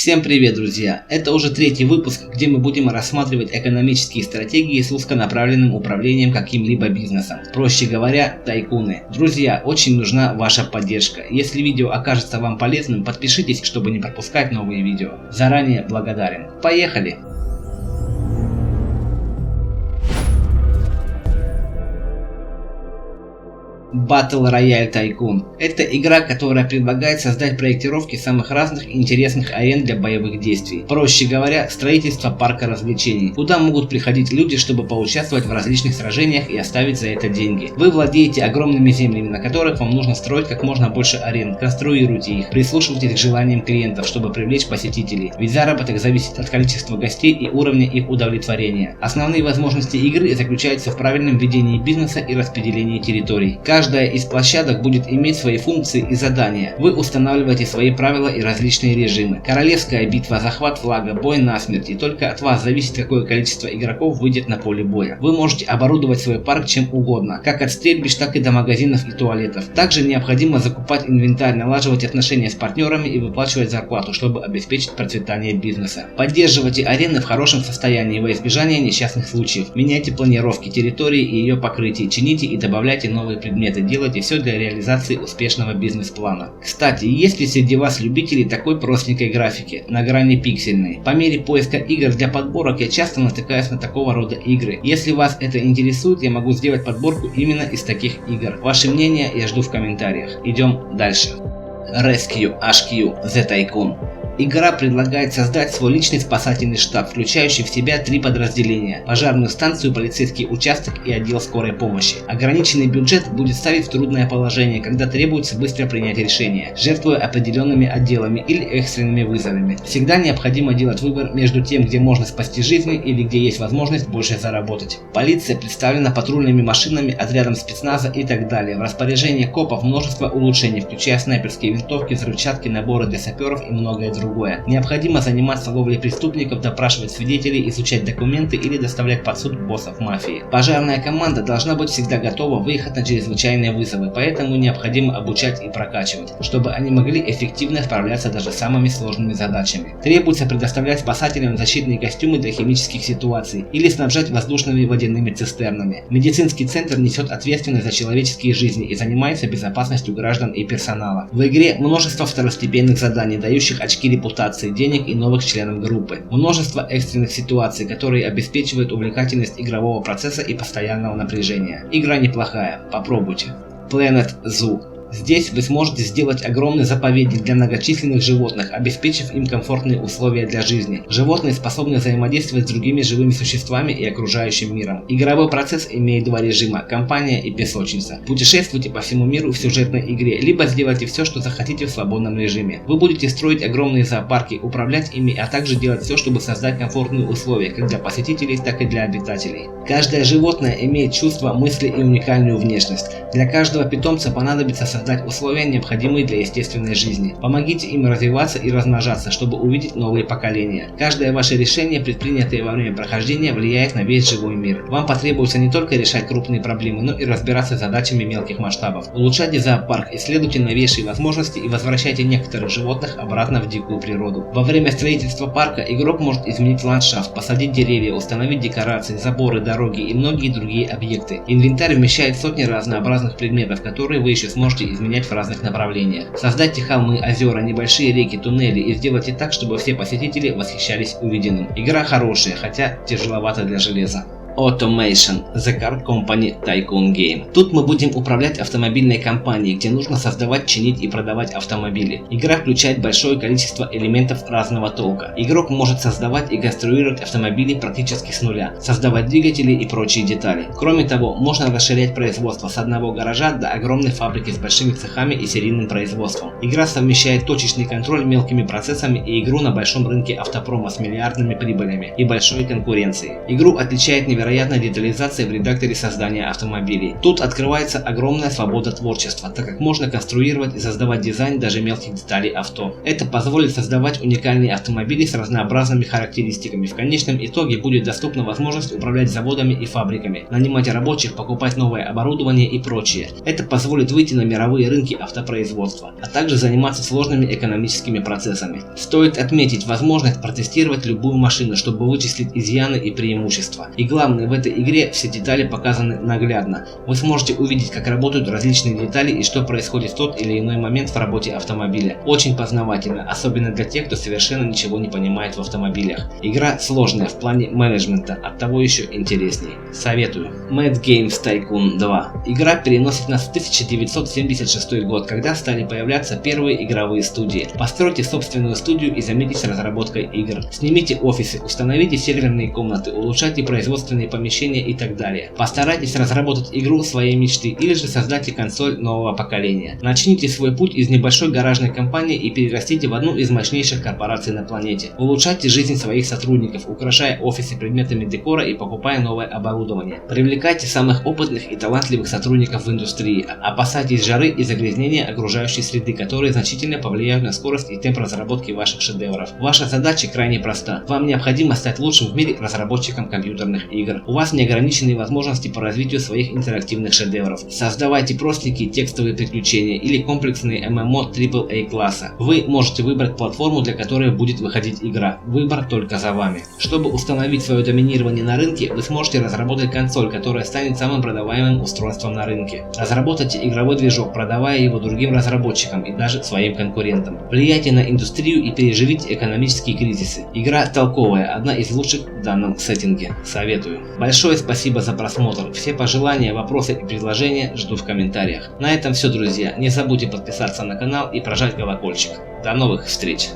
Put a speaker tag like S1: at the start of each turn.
S1: Всем привет, друзья! Это уже третий выпуск, где мы будем рассматривать экономические стратегии с узконаправленным управлением каким-либо бизнесом. Проще говоря, тайкуны. Друзья, очень нужна ваша поддержка. Если видео окажется вам полезным, подпишитесь, чтобы не пропускать новые видео. Заранее благодарен. Поехали! Battle Royale Tycoon – это игра, которая предлагает создать проектировки самых разных и интересных арен для боевых действий. Проще говоря, строительство парка развлечений, куда могут приходить люди, чтобы поучаствовать в различных сражениях и оставить за это деньги. Вы владеете огромными землями, на которых вам нужно строить как можно больше арен, конструируйте их, прислушивайтесь к желаниям клиентов, чтобы привлечь посетителей, ведь заработок зависит от количества гостей и уровня их удовлетворения. Основные возможности игры заключаются в правильном ведении бизнеса и распределении территорий. Каждая из площадок будет иметь свои функции и задания. Вы устанавливаете свои правила и различные режимы. Королевская битва, захват флага, бой насмерть, и только от вас зависит, какое количество игроков выйдет на поле боя. Вы можете оборудовать свой парк чем угодно, как от стрельбищ, так и до магазинов и туалетов. Также необходимо закупать инвентарь, налаживать отношения с партнерами и выплачивать зарплату, чтобы обеспечить процветание бизнеса. Поддерживайте арены в хорошем состоянии во избежание несчастных случаев. Меняйте планировки территории и ее покрытие, чините и добавляйте новые предметы. Делайте все для реализации успешного бизнес-плана. Кстати, есть ли среди вас любители такой простенькой графики, на грани пиксельной? По мере поиска игр для подборок я часто натыкаюсь на такого рода игры. Если вас это интересует, я могу сделать подборку именно из таких игр. Ваше мнение я жду в комментариях. Идем дальше. Rescue HQ The Tycoon. Игра предлагает создать свой личный спасательный штаб, включающий в себя 3 подразделения: пожарную станцию, полицейский участок и отдел скорой помощи. Ограниченный бюджет будет ставить в трудное положение, когда требуется быстро принять решение, жертвуя определенными отделами или экстренными вызовами. Всегда необходимо делать выбор между тем, где можно спасти жизни или где есть возможность больше заработать. Полиция представлена патрульными машинами, отрядом спецназа и так далее. В распоряжении копов множество улучшений, включая снайперские винтовки, взрывчатки, наборы для саперов и многое другое. Необходимо заниматься ловлей преступников, допрашивать свидетелей, изучать документы или доставлять под суд боссов мафии. Пожарная команда должна быть всегда готова выехать на чрезвычайные вызовы, поэтому необходимо обучать и прокачивать, чтобы они могли эффективно справляться даже с самыми сложными задачами. Требуется предоставлять спасателям защитные костюмы для химических ситуаций или снабжать воздушными водяными цистернами. Медицинский центр несет ответственность за человеческие жизни и занимается безопасностью граждан и персонала. В игре множество второстепенных заданий, дающих очки репутации, денег и новых членов группы. Множество экстренных ситуаций, которые обеспечивают увлекательность игрового процесса и постоянного напряжения. Игра неплохая, попробуйте. Planet Zoo. Здесь вы сможете сделать огромный заповедник для многочисленных животных, обеспечив им комфортные условия для жизни. Животные способны взаимодействовать с другими живыми существами и окружающим миром. Игровой процесс имеет 2 режима – компания и песочница. Путешествуйте по всему миру в сюжетной игре, либо сделайте все, что захотите в свободном режиме. Вы будете строить огромные зоопарки, управлять ими, а также делать все, чтобы создать комфортные условия как для посетителей, так и для обитателей. Каждое животное имеет чувства, мысли и уникальную внешность. Для каждого питомца понадобится создать условия, необходимые для естественной жизни. Помогите им развиваться и размножаться, чтобы увидеть новые поколения. Каждое ваше решение, предпринятое во время прохождения, влияет на весь живой мир. Вам потребуется не только решать крупные проблемы, но и разбираться с задачами мелких масштабов. Улучшайте зоопарк, исследуйте новейшие возможности и возвращайте некоторых животных обратно в дикую природу. Во время строительства парка игрок может изменить ландшафт, посадить деревья, установить декорации, заборы, дороги и многие другие объекты. Инвентарь вмещает сотни разнообразных предметов, которые вы еще сможете изменять в разных направлениях. Создайте холмы, озера, небольшие реки, туннели и сделайте так, чтобы все посетители восхищались увиденным. Игра хорошая, хотя тяжеловата для железа. Automation The Car Company Tycoon Game. Тут мы будем управлять автомобильной компанией, где нужно создавать, чинить и продавать автомобили. Игра включает большое количество элементов разного толка. Игрок может создавать и конструировать автомобили практически с нуля, создавать двигатели и прочие детали. Кроме того, можно расширять производство с одного гаража до огромной фабрики с большими цехами и серийным производством. Игра совмещает точечный контроль мелкими процессами и игру на большом рынке автопрома с миллиардными прибылями и большой конкуренцией. Игру отличает невероятно невероятной детализацией в редакторе создания автомобилей. Тут открывается огромная свобода творчества, так как можно конструировать и создавать дизайн даже мелких деталей авто. Это позволит создавать уникальные автомобили с разнообразными характеристиками. В конечном итоге будет доступна возможность управлять заводами и фабриками, нанимать рабочих, покупать новое оборудование и прочее. Это позволит выйти на мировые рынки автопроизводства, а также заниматься сложными экономическими процессами. Стоит отметить возможность протестировать любую машину, чтобы вычислить изъяны и преимущества. И главное, в этой игре все детали показаны наглядно. Вы сможете увидеть, как работают различные детали и что происходит в тот или иной момент в работе автомобиля. Очень познавательно, особенно для тех, кто совершенно ничего не понимает в автомобилях. Игра сложная в плане менеджмента, оттого еще интересней. Советую. Mad Games Tycoon 2. Игра переносит нас в 1976 год, когда стали появляться первые игровые студии. Постройте собственную студию и займитесь разработкой игр. Снимите офисы, установите серверные комнаты, улучшайте производственные помещения и так далее. Постарайтесь разработать игру своей мечты или же создайте консоль нового поколения. Начните свой путь из небольшой гаражной компании и перерастите в одну из мощнейших корпораций на планете. Улучшайте жизнь своих сотрудников, украшая офисы предметами декора и покупая новое оборудование. Привлекайте самых опытных и талантливых сотрудников в индустрии. Опасайтесь жары и загрязнения окружающей среды, которые значительно повлияют на скорость и темп разработки ваших шедевров. Ваша задача крайне проста. Вам необходимо стать лучшим в мире разработчиком компьютерных игр. У вас неограниченные возможности по развитию своих интерактивных шедевров. Создавайте простенькие текстовые приключения или комплексные ММО AAA класса. Вы можете выбрать платформу, для которой будет выходить игра. Выбор только за вами. Чтобы установить свое доминирование на рынке, вы сможете разработать консоль, которая станет самым продаваемым устройством на рынке. Разработайте игровой движок, продавая его другим разработчикам и даже своим конкурентам. Влияйте на индустрию и переживите экономические кризисы. Игра толковая, одна из лучших в данном сеттинге. Советую. Большое спасибо за просмотр. Все пожелания, вопросы и предложения жду в комментариях. На этом все, друзья. Не забудьте подписаться на канал и прожать колокольчик. До новых встреч!